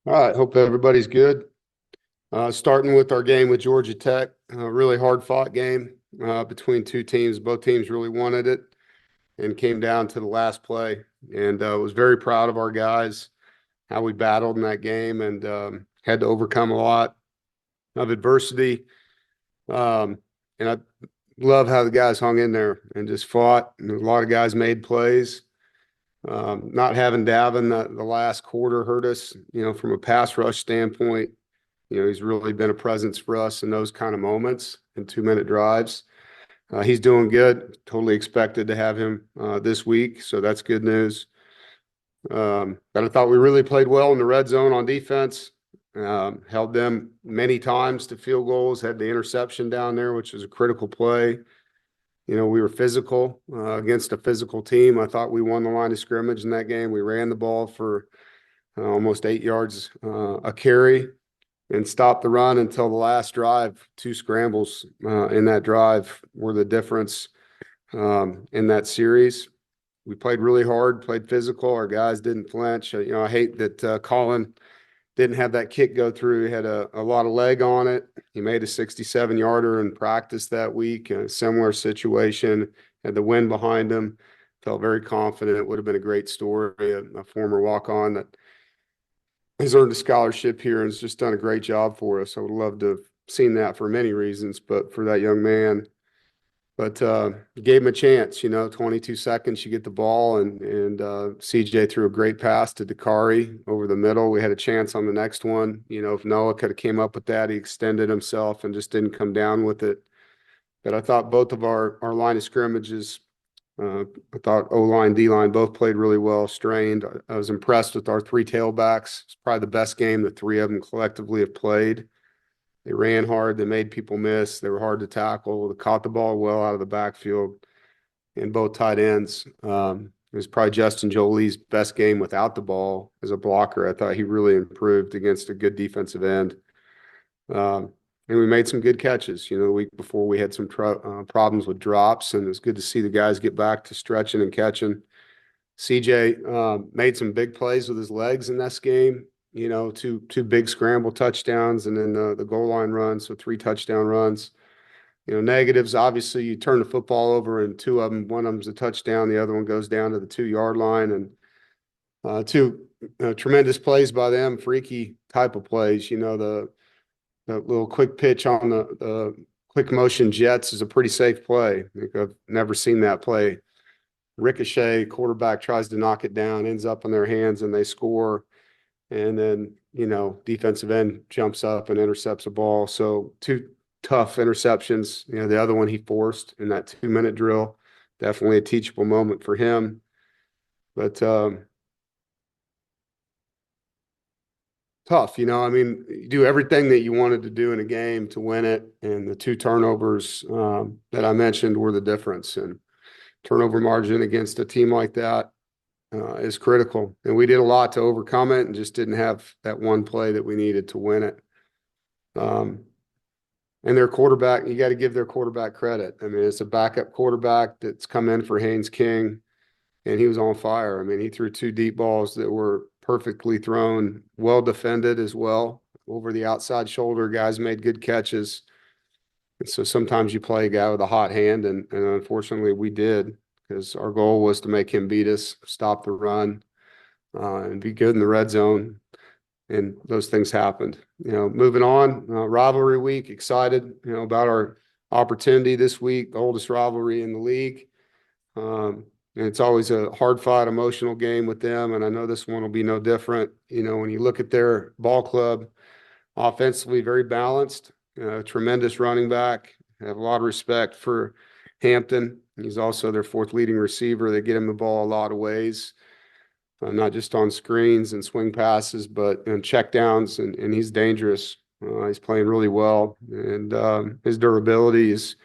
All right, hope everybody's good. Starting with our game with Georgia Tech, a really hard-fought game between two teams. Both teams really wanted it and came down to the last play. And was very proud of our guys, how we battled in that game and had to overcome a lot of adversity. And I love how the guys hung in there and just fought. And a lot of guys made plays. Not having Davin the last quarter hurt us, from a pass rush standpoint. He's really been a presence for us in those kind of moments in 2-minute drives. He's doing good. Totally expected to have him this week, so that's good news. But I thought we really played well in the red zone on defense. Held them many times to field goals, had the interception down there, which was a critical play. We were physical against a physical team. I thought we won the line of scrimmage in that game. We ran the ball for almost 8 yards a carry and stopped the run until the last drive. 2 scrambles in that drive were the difference in that series. We played really hard, played physical. Our guys didn't flinch. I hate that Colin didn't have that kick go through. He had a lot of leg on it. He made a 67-yarder in practice that week, a similar situation, had the wind behind him, felt very confident. It would have been a great story. A former walk-on that has earned a scholarship here and has just done a great job for us. I would love to have seen that for many reasons, but for that young man. But gave him a chance, 22 seconds, you get the ball, and CJ threw a great pass to Dakari over the middle. We had a chance on the next one. If Noah could have came up with that, he extended himself and just didn't come down with it. But I thought both of our line of scrimmages, I thought O-line, D-line both played really well, strained. I was impressed with our 3 tailbacks. It's probably the best game the 3 of them collectively have played. They ran hard. They made people miss. They were hard to tackle. They caught the ball well out of the backfield. And both tight ends. It was probably Justin Jolie's best game without the ball as a blocker. I thought he really improved against a good defensive end. And we made some good catches. The week before we had some problems with drops, and it's good to see the guys get back to stretching and catching. CJ made some big plays with his legs in this game. 2 big scramble touchdowns and then the goal line run, so 3 touchdown runs. Negatives, obviously, you turn the football over and 2 of them, one of them's a touchdown, the other one goes down to the 2-yard line, and 2 tremendous plays by them, freaky type of plays. The little quick pitch on the quick motion jets is a pretty safe play. I've never seen that play. Ricochet, quarterback tries to knock it down, ends up in their hands, and they score. And then, defensive end jumps up and intercepts a ball. So 2 tough interceptions. The other one he forced in that 2-minute drill. Definitely a teachable moment for him. But tough, you do everything that you wanted to do in a game to win it. And the 2 turnovers that I mentioned were the difference. And turnover margin against a team like that is critical. And we did a lot to overcome it and just didn't have that one play that we needed to win it. And their quarterback, you got to give their quarterback credit. I mean, it's a backup quarterback that's come in for Haynes King, and he was on fire. I mean, he threw 2 deep balls that were perfectly thrown, well defended as well, over the outside shoulder. Guys made good catches. And so sometimes you play a guy with a hot hand, and unfortunately we did, because our goal was to make him beat us, stop the run, and be good in the red zone. And those things happened. Moving on, rivalry week, excited, about our opportunity this week, the oldest rivalry in the league. And it's always a hard-fought, emotional game with them, and I know this one will be no different. When you look at their ball club, offensively very balanced, tremendous running back. I have a lot of respect for Hampton. He's also their 4th leading receiver. They get him the ball a lot of ways, not just on screens and swing passes, but in check downs, and he's dangerous. He's playing really well, and his durability is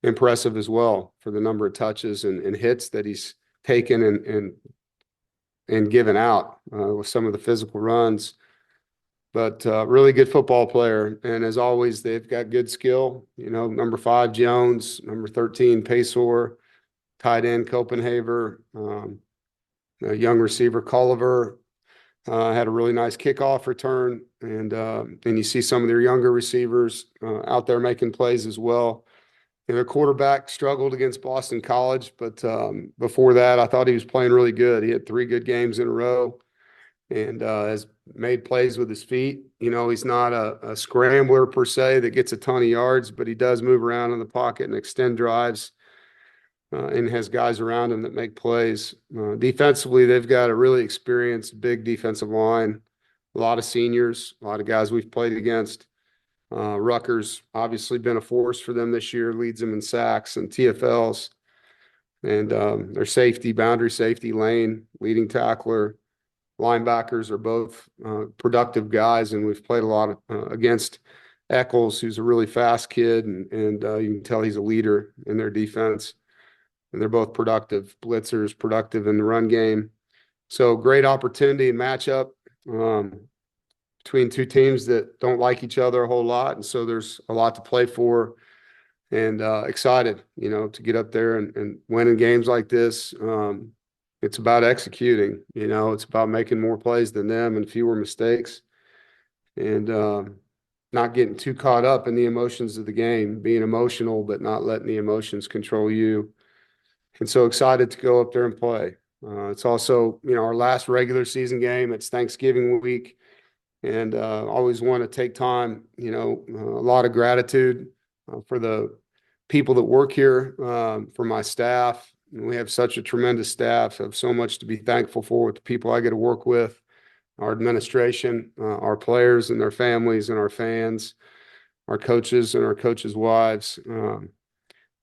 impressive as well for the number of touches and hits that he's taken and given out with some of the physical runs. But really good football player. And as always, they've got good skill. Number 5, Jones, number 13, Pacor, tight end, Copenhaver, young receiver, Culliver, Had a really nice kickoff return, and you see some of their younger receivers out there making plays as well. And their quarterback struggled against Boston College, but before that, I thought he was playing really good. He had 3 good games in a row and has made plays with his feet. He's not a scrambler per se that gets a ton of yards, but he does move around in the pocket and extend drives and has guys around him that make plays. Defensively, they've got a really experienced, big defensive line, a lot of seniors, a lot of guys we've played against. Rutgers obviously been a force for them this year, leads them in sacks and TFLs. And their safety, boundary safety, Lane, leading tackler, linebackers are both productive guys, and we've played a lot against Eccles, who's a really fast kid, and you can tell he's a leader in their defense. And they're both productive blitzers, productive in the run game. So great opportunity and matchup between two teams that don't like each other a whole lot, and so there's a lot to play for. And excited, to get up there and winning games like this. It's about executing, it's about making more plays than them and fewer mistakes, and not getting too caught up in the emotions of the game, being emotional, but not letting the emotions control you. And so excited to go up there and play. It's also, our last regular season game. It's Thanksgiving week, and always want to take time, a lot of gratitude for the people that work here, for my staff. We have such a tremendous staff. I have so much to be thankful for with the people I get to work with, our administration, our players and their families and our fans, our coaches and our coaches' wives.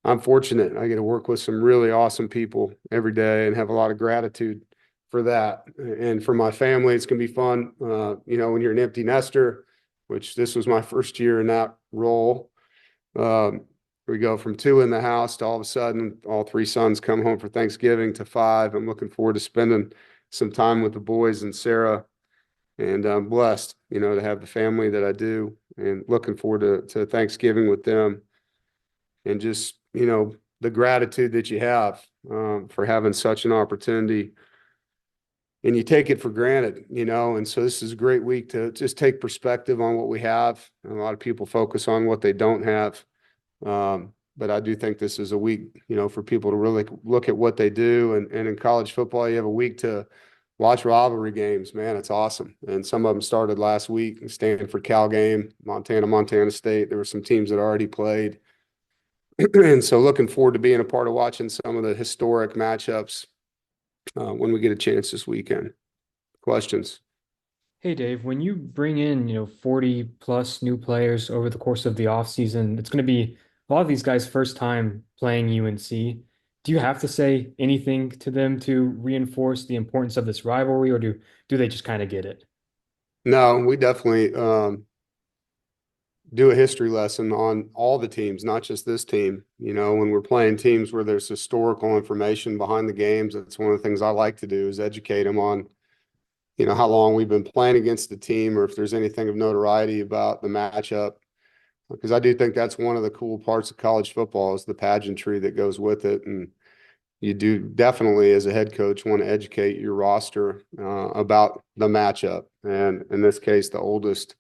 I'm fortunate. I get to work with some really awesome people every day and have a lot of gratitude for that. And for my family, it's going to be fun. When you're an empty nester, which this was my first year in that role. We go from 2 in the house to all of a sudden all 3 sons come home for Thanksgiving to 5. I'm looking forward to spending some time with the boys and Sarah, and I'm blessed, to have the family that I do, and looking forward to Thanksgiving with them. And just, the gratitude that you have for having such an opportunity, and you take it for granted, and so this is a great week to just take perspective on what we have. And a lot of people focus on what they don't have. But I do think this is a week, for people to really look at what they do. And in college football, you have a week to watch rivalry games. Man, it's awesome. And some of them started last week. Stanford Cal game, Montana State. There were some teams that already played. And so looking forward to being a part of watching some of the historic matchups when we get a chance this weekend. Questions? Hey Dave, when you bring in, 40 plus new players over the course of the offseason, it's going to be a lot of these guys' first time playing UNC. Do you have to say anything to them to reinforce the importance of this rivalry, or do they just kind of get it? No, we definitely do a history lesson on all the teams, not just this team. When we're playing teams where there's historical information behind the games, that's one of the things I like to do, is educate them on, how long we've been playing against the team, or if there's anything of notoriety about the matchup. Because I do think that's one of the cool parts of college football, is the pageantry that goes with it. And you do definitely, as a head coach, want to educate your roster about the matchup. And in this case, the oldest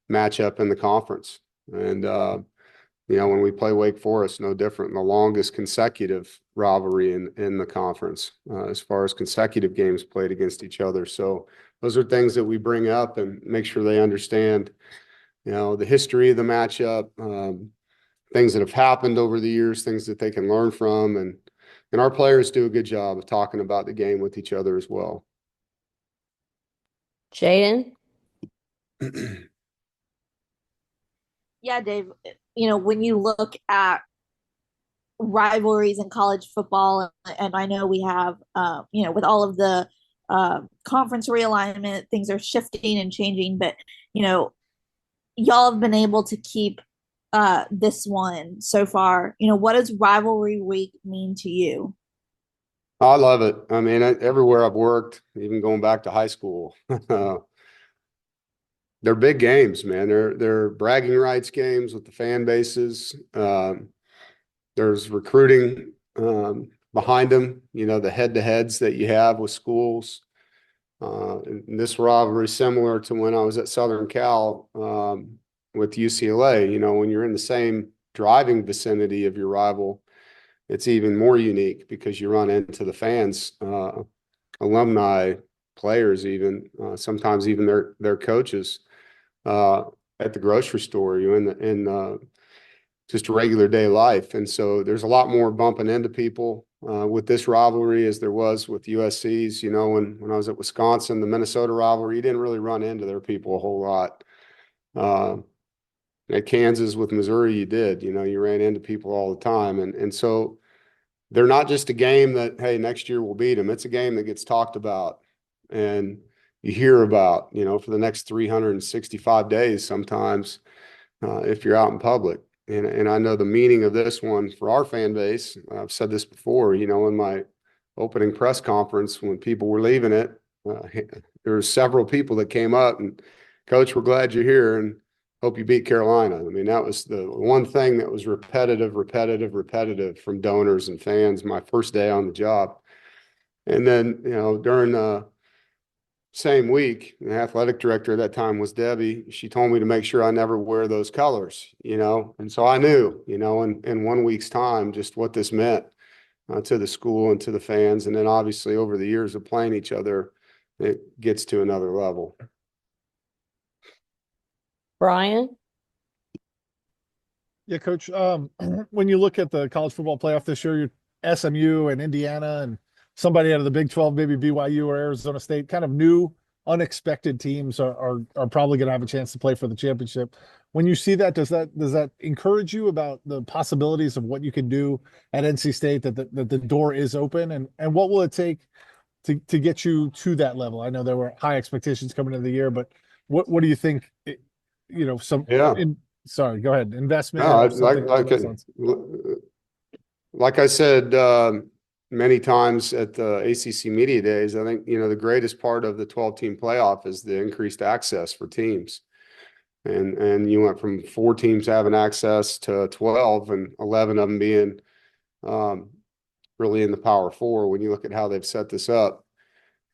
matchup in the conference. And, when we play Wake Forest, no different, the longest consecutive rivalry in the conference as far as consecutive games played against each other. So those are things that we bring up and make sure they understand, the history of the matchup, things that have happened over the years, things that they can learn from. And our players do a good job of talking about the game with each other as well. Jaden? Yeah, Dave, when you look at rivalries in college football, and I know we have, with all of the conference realignment, things are shifting and changing, but, y'all have been able to keep this one so far. What does rivalry week mean to you? I love it. I mean, everywhere I've worked, even going back to high school, they're big games, man. They're bragging rights games with the fan bases. There's recruiting behind them, the head-to-heads that you have with schools. And this rivalry similar to when I was at Southern Cal with UCLA. You know, when you're in the same driving vicinity of your rival, it's even more unique because you run into the fans, alumni, players, even sometimes even their coaches at the grocery store. You in just regular day life, and so there's a lot more bumping into people with this rivalry as there was with USC's. You know, when I was at Wisconsin, the Minnesota rivalry, you didn't really run into their people a whole lot. Uh, at Kansas with Missouri, you did. You know, you ran into people all the time, and so they're not just a game that, hey, next year we'll beat them. It's a game that gets talked about and you hear about, you know, for the next 365 days sometimes if you're out in public. And I know the meaning of this one for our fan base. I've said this before, you know, in my opening press conference when people were leaving it, there were several people that came up and, Coach, we're glad you're here and hope you beat Carolina. I mean, that was the one thing that was repetitive from donors and fans my first day on the job. And then, you know, during the same week, the athletic director at that time was Debbie. She told me to make sure I never wear those colors, you know. And so I knew, you know, in 1 week's time, just what this meant to the school and to the fans. And then obviously over the years of playing each other, it gets to another level. Brian? Yeah, Coach. When you look at the college football playoff this year, you're SMU and Indiana and somebody out of the Big 12, maybe BYU or Arizona State, kind of new, unexpected teams are probably going to have a chance to play for the championship. When you see that, does that encourage you about the possibilities of what you can do at NC State? That the door is open, and what will it take to get you to that level? I know there were high expectations coming into the year, but what do you think? You know, Yeah. Sorry, go ahead. Investment No, or something along those lines. like I said many times at the ACC Media Days, I think, you know, the greatest part of the 12-team playoff is the increased access for teams. And you went from 4 teams having access to 12 and 11 of them being really in the Power Four when you look at how they've set this up.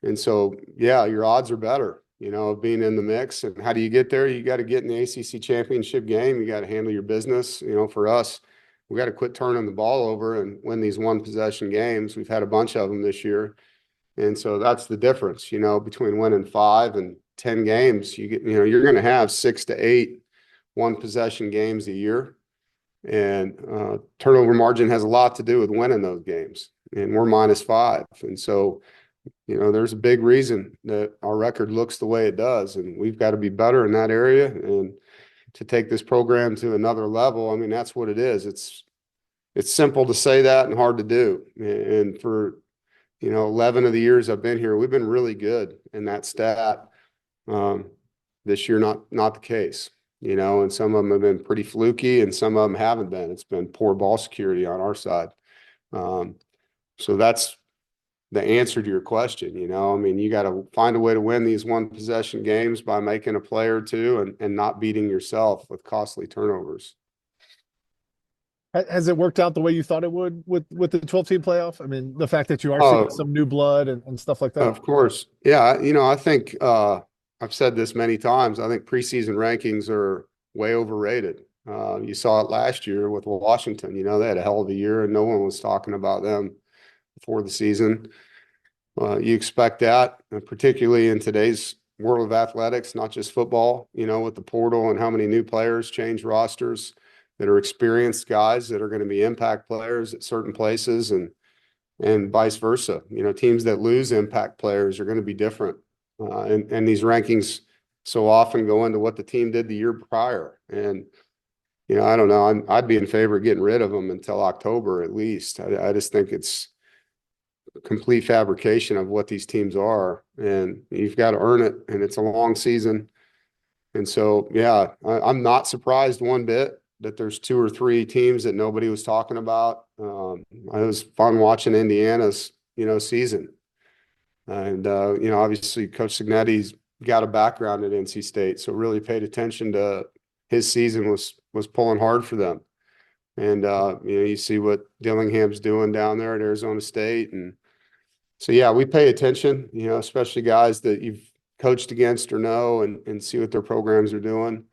And so, yeah, your odds are better, you know, of being in the mix. And how do you get there? You got to get in the ACC championship game. You got to handle your business. You know, for us, we got to quit turning the ball over and win these one possession games. We've had a bunch of them this year. And so that's the difference, you know, between winning 5 and 10 games. You know, you're going to have 6 to 8 one possession games a year. And turnover margin has a lot to do with winning those games. And we're -5. And so, you know, there's a big reason that our record looks the way it does, and we've got to be better in that area. And to take this program to another level, I mean, that's what it is. It's simple to say that and hard to do. And for, you know, 11 of the years I've been here, we've been really good in that stat. This year, not the case, you know, and some of them have been pretty fluky and some of them haven't been. It's been poor ball security on our side. So that's the answer to your question. You know, I mean, you got to find a way to win these one possession games by making a play or two and not beating yourself with costly turnovers. Has it worked out the way you thought it would with the 12-team playoff? I mean, the fact that you are seeing some new blood and stuff like that. Of course. Yeah. You know, I think I've said this many times. I think preseason rankings are way overrated. You saw it last year with Washington. You know, they had a hell of a year and no one was talking about them before the season. You expect that, particularly in today's world of athletics, not just football, you know, with the portal and how many new players change rosters that are experienced guys that are going to be impact players at certain places and vice versa. You know, teams that lose impact players are going to be different. And these rankings so often go into what the team did the year prior. And, you know, I don't know, I'd be in favor of getting rid of them until October at least. I just think it's complete fabrication of what these teams are, and you've got to earn it, and it's a long season. And so, yeah, I'm not surprised one bit that there's 2 or 3 teams that nobody was talking about. It was fun watching Indiana's, you know, season. And, you know, obviously Coach Signetti's got a background at NC State, so really paid attention to his season was pulling hard for them. And, you know, you see what Dillingham's doing down there at Arizona State, and So yeah, we pay attention, especially guys that you've coached against or know, and see what their programs are doing.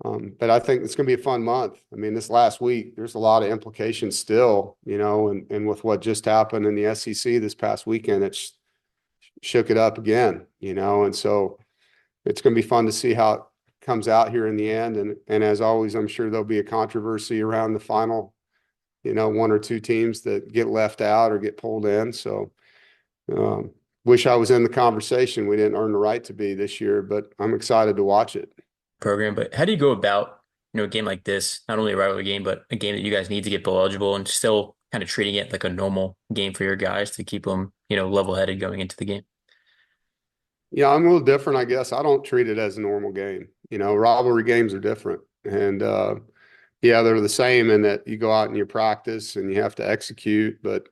But I think it's going to be a fun month. I mean, this last week, there's a lot of implications still, and with what just happened in the SEC this past weekend, it's shook it up again, and so it's going to be fun to see how it comes out here in the end. And as always, I'm sure there'll be a controversy around the final, one or two teams that get left out or get pulled in. So wish I was in the conversation. We didn't earn the right to be this year, but I'm excited to watch it. Program. But how do you go about, a game like this, not only a rivalry game, but a game that you guys need to get bowl eligible and still kind of treating it like a normal game for your guys to keep them, level-headed going into the game? Yeah, I'm a little different, I guess. I don't treat it as a normal game. Rivalry games are different. And yeah, they're the same in that you go out and you practice and you have to execute. But,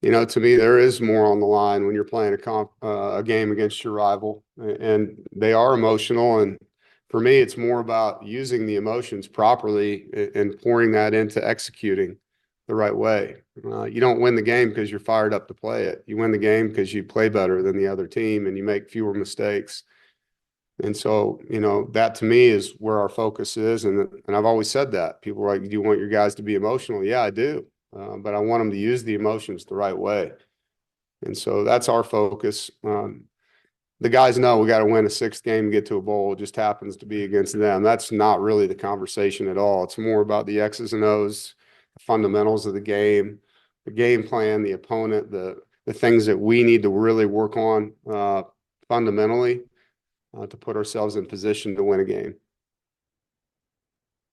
to me, there is more on the line when you're playing a game against your rival. And they are emotional. And for me, it's more about using the emotions properly and pouring that into executing the right way. You don't win the game because you're fired up to play it. You win the game because you play better than the other team and you make fewer mistakes. And so, that to me is where our focus is. And I've always said that. People are like, do you want your guys to be emotional? Yeah, I do. But I want them to use the emotions the right way. And so that's our focus. The guys know we got to win a sixth game and get to a bowl. It just happens to be against them. That's not really the conversation at all. It's more about the X's and O's, the fundamentals of the game plan, the opponent, the things that we need to really work on fundamentally to put ourselves in position to win a game.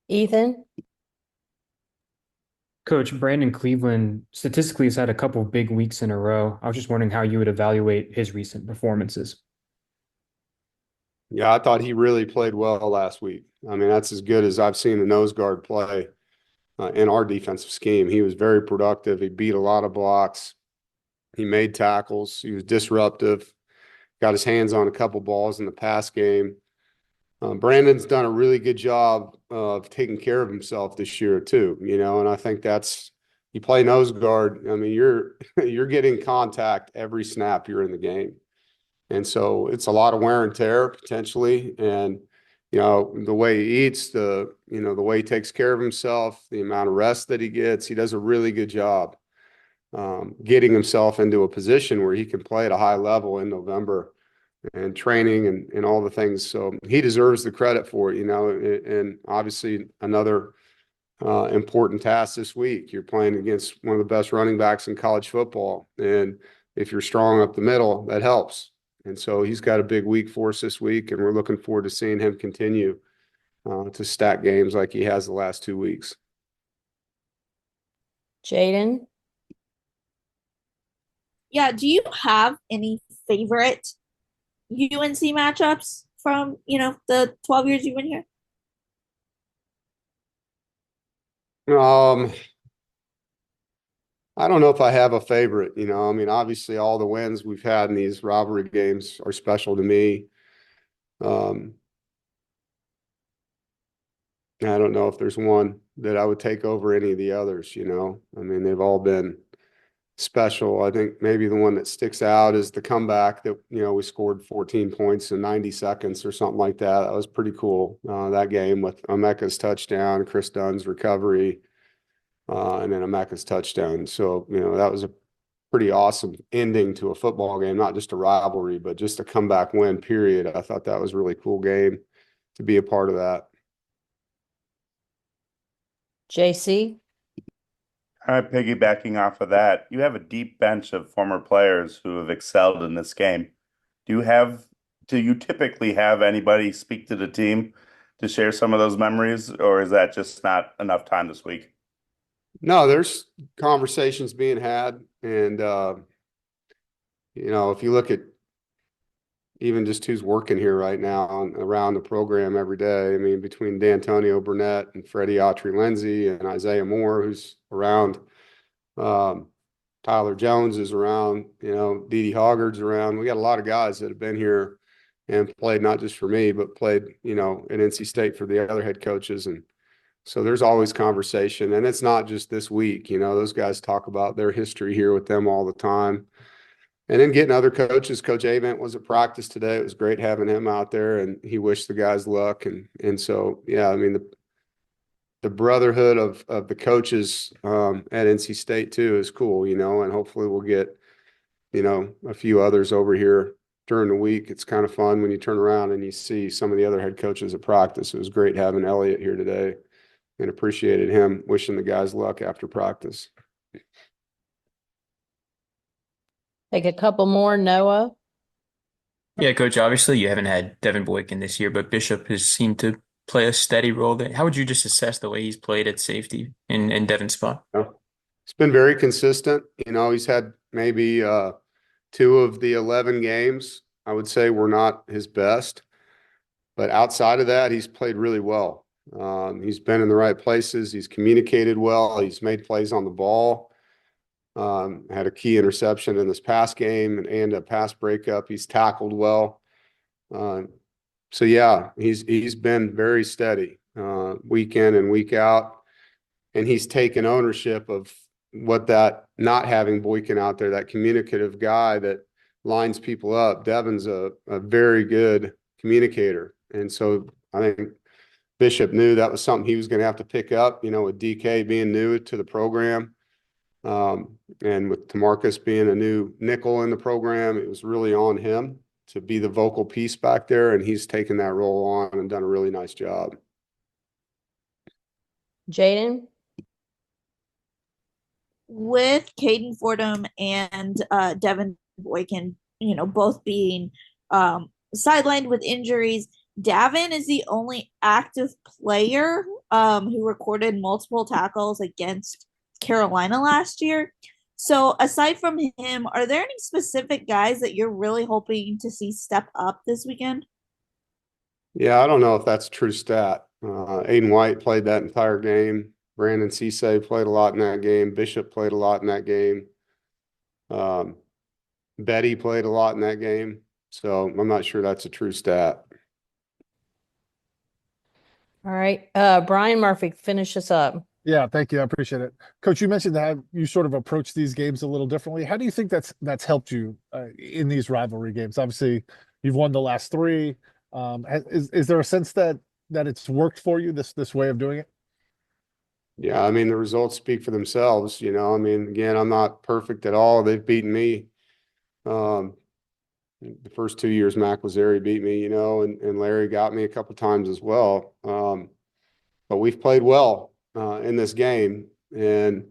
Ethan? Coach, Brandon Cleveland statistically has had a couple of big weeks in a row. I was just wondering how you would evaluate his recent performances. Yeah, I thought he really played well last week. I mean, that's as good as I've seen a nose guard play in our defensive scheme. He was very productive. He beat a lot of blocks. He made tackles. He was disruptive. Got his hands on a couple balls in the pass game. Brandon's done a really good job of taking care of himself this year too, and I think you play nose guard. I mean, you're getting contact every snap you're in the game. And so it's a lot of wear and tear potentially. And, the way he eats, the way he takes care of himself, the amount of rest that he gets, he does a really good job getting himself into a position where he can play at a high level in November and training and all the things. So he deserves the credit for it, and obviously another important task this week. You're playing against one of the best running backs in college football. And if you're strong up the middle, that helps. And so he's got a big week for us this week, and we're looking forward to seeing him continue to stack games like he has the last 2 weeks. Jaden? Yeah, do you have any favorite UNC matchups from, the 12 years you've been here? I don't know if I have a favorite, I mean, obviously all the wins we've had in these rivalry games are special to me. I don't know if there's one that I would take over any of the others, I mean, they've all been special. I think maybe the one that sticks out is the comeback that, we scored 14 points in 90 seconds or something like that. That was pretty cool. That game with Emeka's touchdown, Chris Dunn's recovery, and then Emeka's touchdown. So, that was a pretty awesome ending to a football game, not just a rivalry, but just a comeback win, period. I thought that was a really cool game to be a part of that. JC? All right, piggybacking off of that, you have a deep bench of former players who have excelled in this game. Do you typically have anybody speak to the team to share some of those memories, or is that just not enough time this week? No, there's conversations being had. And, if you look at even just who's working here right now around the program every day, I mean, between D'Antonio Burnett and Freddie Autry-Lindsey and Isaiah Moore, who's around, Tyler Jones is around, Dede Hoggard's around. We got a lot of guys that have been here and played not just for me, but played, at NC State for the other head coaches. And so there's always conversation, and it's not just this week. Those guys talk about their history here with them all the time. And then getting other coaches. Coach Avent was at practice today. It was great having him out there, and he wished the guys luck. And so, yeah, I mean, the brotherhood of the coaches at NC State too is cool, and hopefully we'll get, a few others over here during the week. It's kind of fun when you turn around and you see some of the other head coaches at practice. It was great having Elliott here today and appreciated him wishing the guys luck after practice. Take a couple more. Noah. Yeah, Coach, obviously you haven't had Devin Boykin this year, but Bishop has seemed to play a steady role there. How would you just assess the way he's played at safety in Devin's spot? He's been very consistent. He's had maybe 2 of the 11 games, I would say, were not his best. But outside of that, he's played really well. He's been in the right places. He's communicated well. He's made plays on the ball. Had a key interception in this past game and a pass breakup. He's tackled well. So yeah, he's been very steady week in and week out, and he's taken ownership of what that not having Boykin out there, that communicative guy that lines people up. Devin's a very good communicator, and so I think Bishop knew that was something he was going to have to pick up. With DK being new to the program. And with Tamarcus being a new nickel in the program, it was really on him to be the vocal piece back there, and he's taken that role on and done a really nice job. Jaden. With Caden Fordham and Devin Boykin, both being sidelined with injuries, Davin is the only active player who recorded multiple tackles against Carolina last year. So aside from him, are there any specific guys that you're really hoping to see step up this weekend? Yeah, I don't know if that's a true stat. Aiden White played that entire game. Brandon Cisse played a lot in that game. Bishop played a lot in that game. Betty played a lot in that game. So I'm not sure that's a true stat. All right. Brian Murphy, finish us up. Yeah, thank you. I appreciate it. Coach, you mentioned that you sort of approach these games a little differently. How do you think that's helped you in these rivalry games? Obviously, you've won the last 3. Is there a sense that it's worked for you, this way of doing it? Yeah, I mean, the results speak for themselves. I mean, again, I'm not perfect at all. They've beaten me. The first 2 years, Mac Lazari beat me, and Larry got me a couple times as well. But we've played well in this game, and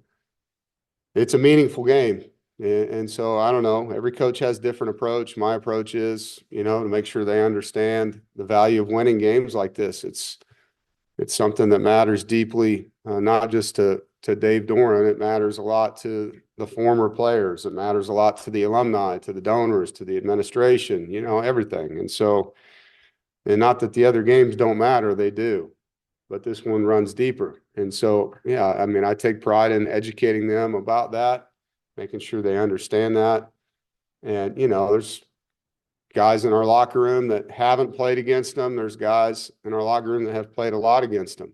it's a meaningful game. And so I don't know, every coach has a different approach. My approach is, to make sure they understand the value of winning games like this. It's something that matters deeply, not just to Dave Doeren. It matters a lot to the former players. It matters a lot to the alumni, to the donors, to the administration, everything. And so, and not that the other games don't matter, they do. But this one runs deeper. And so, yeah, I mean, I take pride in educating them about that, making sure they understand that. And, there's guys in our locker room that haven't played against them. There's guys in our locker room that have played a lot against them.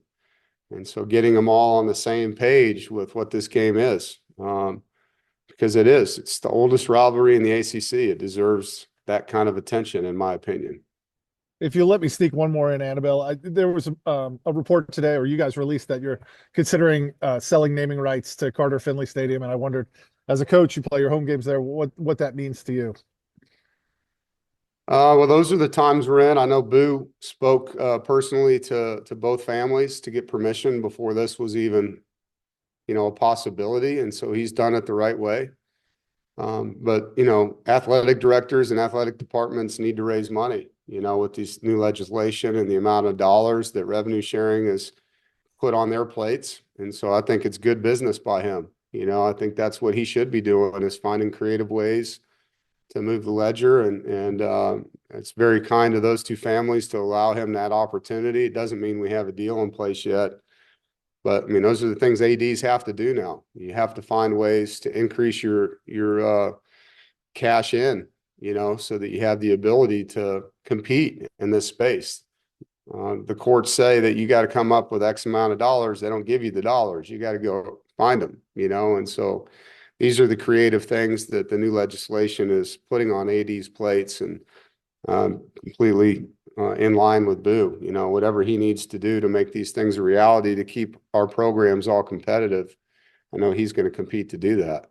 And so getting them all on the same page with what this game is, because it's the oldest rivalry in the ACC. It deserves that kind of attention, in my opinion. If you let me sneak one more in, Annabelle, there was a report today, or you guys released, that you're considering selling naming rights to Carter Finley Stadium, and I wondered, as a coach, you play your home games there, what that means to you. Well, those are the times we're in. I know Boo spoke personally to both families to get permission before this was even, a possibility, and so he's done it the right way. But athletic directors and athletic departments need to raise money. With this new legislation and the amount of dollars that revenue sharing is put on their plates. And so I think it's good business by him. I think that's what he should be doing, is finding creative ways to move the ledger. And it's very kind of those 2 families to allow him that opportunity. It doesn't mean we have a deal in place yet. But I mean, those are the things ADs have to do now. You have to find ways to increase your cash in, so that you have the ability to compete in this space. The courts say that you got to come up with X amount of dollars. They don't give you the dollars. You got to go find them, and so these are the creative things that the new legislation is putting on AD's plates, and completely in line with Boo. You know, whatever he needs to do to make these things a reality to keep our programs all competitive, I know he's going to compete to do that.